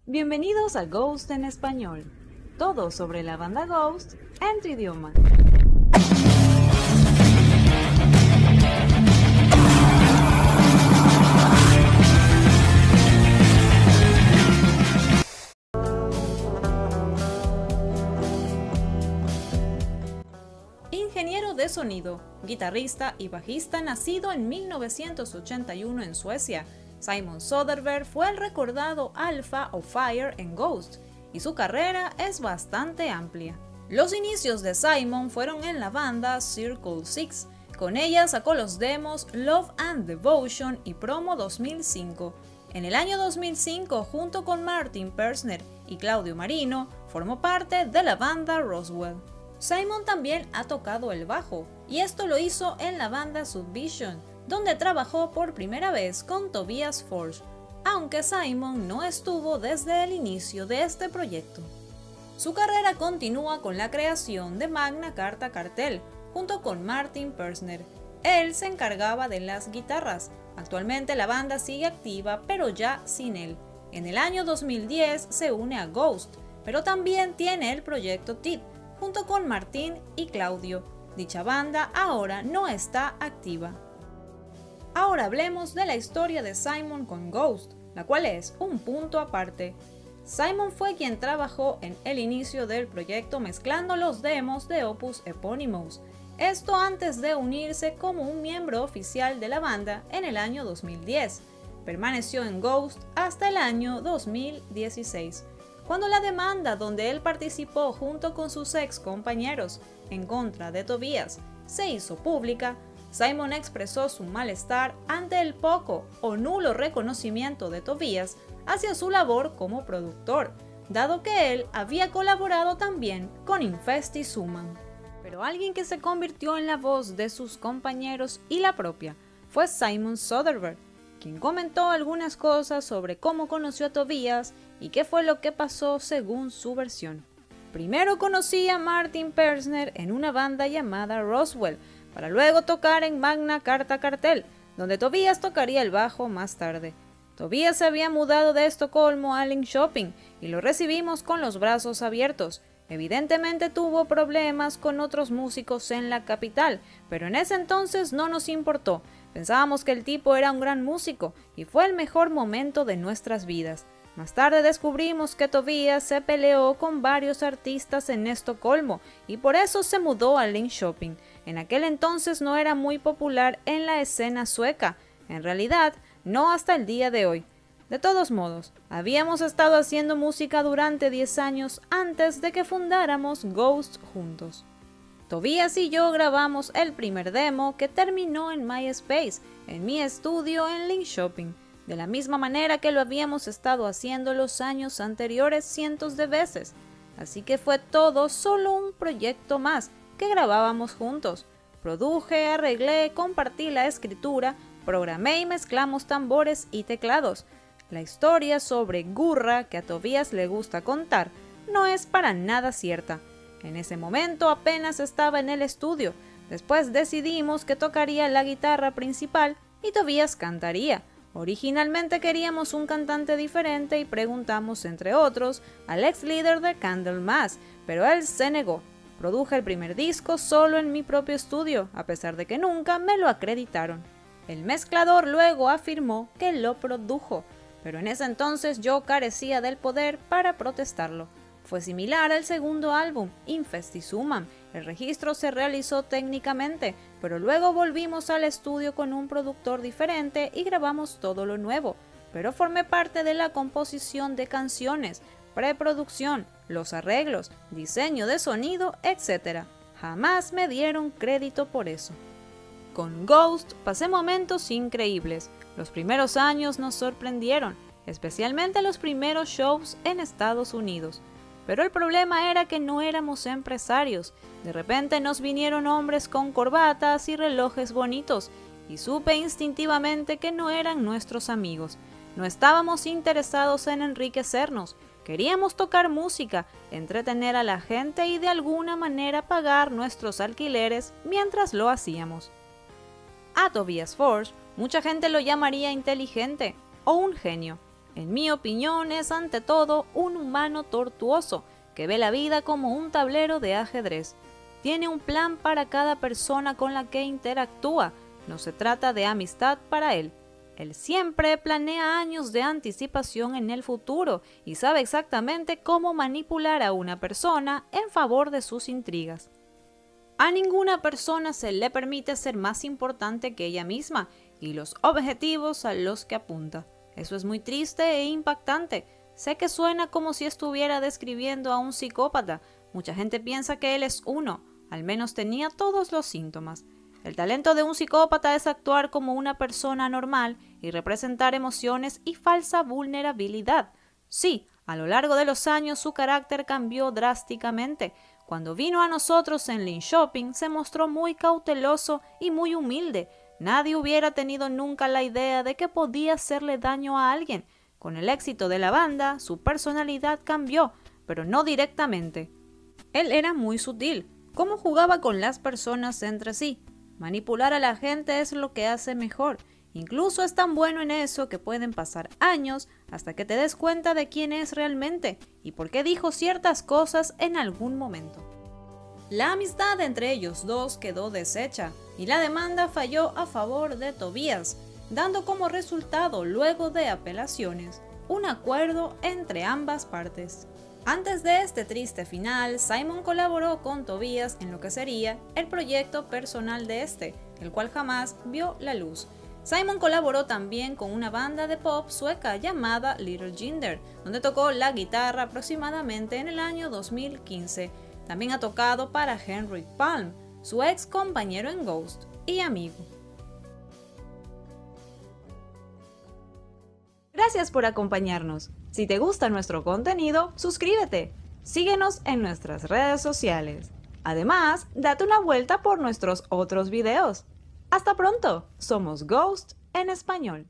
Bienvenidos a Ghost en español. Todo sobre la banda Ghost en tu idioma. Ingeniero de sonido, guitarrista y bajista nacido en 1981 en Suecia, Simon Soderbergh fue el recordado Alpha o Fire en Ghost, y su carrera es bastante amplia. Los inicios de Simon fueron en la banda Circle Six. Con ella sacó los demos Love and Devotion y Promo 2005. En el año 2005, junto con Martin Persner y Claudio Marino, formó parte de la banda Roswell. Simon también ha tocado el bajo, y esto lo hizo en la banda Subvision, donde trabajó por primera vez con Tobias Forge, aunque Simon no estuvo desde el inicio de este proyecto. Su carrera continúa con la creación de Magna Carta Cartel, junto con Martin Persner. Él se encargaba de las guitarras. Actualmente la banda sigue activa, pero ya sin él. En el año 2010 se une a Ghost, pero también tiene el proyecto TID, junto con Martín y Claudio. Dicha banda ahora no está activa. Ahora hablemos de la historia de Simon con Ghost, la cual es un punto aparte. Simon fue quien trabajó en el inicio del proyecto mezclando los demos de Opus Eponymous, esto antes de unirse como un miembro oficial de la banda en el año 2010. Permaneció en Ghost hasta el año 2016, cuando la demanda donde él participó junto con sus ex compañeros en contra de Tobias se hizo pública. Simon expresó su malestar ante el poco o nulo reconocimiento de Tobias hacia su labor como productor, dado que él había colaborado también con Infestis Human. Pero alguien que se convirtió en la voz de sus compañeros y la propia fue Simon Soderbergh, quien comentó algunas cosas sobre cómo conoció a Tobias y qué fue lo que pasó según su versión. Primero conocí a Martin Persner en una banda llamada Roswell, para luego tocar en Magna Carta Cartel, donde Tobias tocaría el bajo más tarde. Tobias se había mudado de Estocolmo a Linköping y lo recibimos con los brazos abiertos. Evidentemente tuvo problemas con otros músicos en la capital, pero en ese entonces no nos importó. Pensábamos que el tipo era un gran músico y fue el mejor momento de nuestras vidas. Más tarde descubrimos que Tobias se peleó con varios artistas en Estocolmo y por eso se mudó a Linköping. En aquel entonces no era muy popular en la escena sueca, en realidad no hasta el día de hoy. De todos modos, habíamos estado haciendo música durante 10 años antes de que fundáramos Ghost juntos. Tobias y yo grabamos el primer demo que terminó en MySpace, en mi estudio en Linköping, de la misma manera que lo habíamos estado haciendo los años anteriores cientos de veces. Así que fue todo solo un proyecto más que grabábamos juntos. Produje, arreglé, compartí la escritura, programé y mezclamos tambores y teclados. La historia sobre Gurra que a Tobias le gusta contar no es para nada cierta. En ese momento apenas estaba en el estudio. Después decidimos que tocaría la guitarra principal y Tobias cantaría. Originalmente queríamos un cantante diferente y preguntamos, entre otros, al ex líder de Candlemass, pero él se negó. Produje el primer disco solo en mi propio estudio, a pesar de que nunca me lo acreditaron. El mezclador luego afirmó que lo produjo, pero en ese entonces yo carecía del poder para protestarlo. Fue similar al segundo álbum, Infestis Human. El registro se realizó técnicamente, pero luego volvimos al estudio con un productor diferente y grabamos todo lo nuevo. Pero formé parte de la composición de canciones, preproducción, los arreglos, diseño de sonido, etc. Jamás me dieron crédito por eso. Con Ghost pasé momentos increíbles. Los primeros años nos sorprendieron, especialmente los primeros shows en Estados Unidos. Pero el problema era que no éramos empresarios. De repente nos vinieron hombres con corbatas y relojes bonitos, y supe instintivamente que no eran nuestros amigos. No estábamos interesados en enriquecernos. Queríamos tocar música, entretener a la gente y de alguna manera pagar nuestros alquileres mientras lo hacíamos. A Tobias Forge, mucha gente lo llamaría inteligente o un genio. En mi opinión es ante todo un humano tortuoso, que ve la vida como un tablero de ajedrez. Tiene un plan para cada persona con la que interactúa, no se trata de amistad para él. Él siempre planea años de anticipación en el futuro y sabe exactamente cómo manipular a una persona en favor de sus intrigas. A ninguna persona se le permite ser más importante que ella misma y los objetivos a los que apunta. Eso es muy triste e impactante. Sé que suena como si estuviera describiendo a un psicópata. Mucha gente piensa que él es uno, al menos tenía todos los síntomas. El talento de un psicópata es actuar como una persona normal y representar emociones y falsa vulnerabilidad. Sí, a lo largo de los años su carácter cambió drásticamente. Cuando vino a nosotros en Lynch Shopping se mostró muy cauteloso y muy humilde. Nadie hubiera tenido nunca la idea de que podía hacerle daño a alguien. Con el éxito de la banda, su personalidad cambió, pero no directamente. Él era muy sutil. ¿Cómo jugaba con las personas entre sí? Manipular a la gente es lo que hace mejor. Incluso es tan bueno en eso que pueden pasar años hasta que te des cuenta de quién es realmente y por qué dijo ciertas cosas en algún momento. La amistad entre ellos dos quedó deshecha y la demanda falló a favor de Tobias, dando como resultado, luego de apelaciones, un acuerdo entre ambas partes. Antes de este triste final, Simon colaboró con Tobias en lo que sería el proyecto personal de este, el cual jamás vio la luz. Simon colaboró también con una banda de pop sueca llamada Little Jinder, donde tocó la guitarra aproximadamente en el año 2015. También ha tocado para Henrik Palm, su ex compañero en Ghost y amigo. Gracias por acompañarnos. Si te gusta nuestro contenido, suscríbete. Síguenos en nuestras redes sociales. Además, date una vuelta por nuestros otros videos. ¡Hasta pronto! Somos Ghost en español.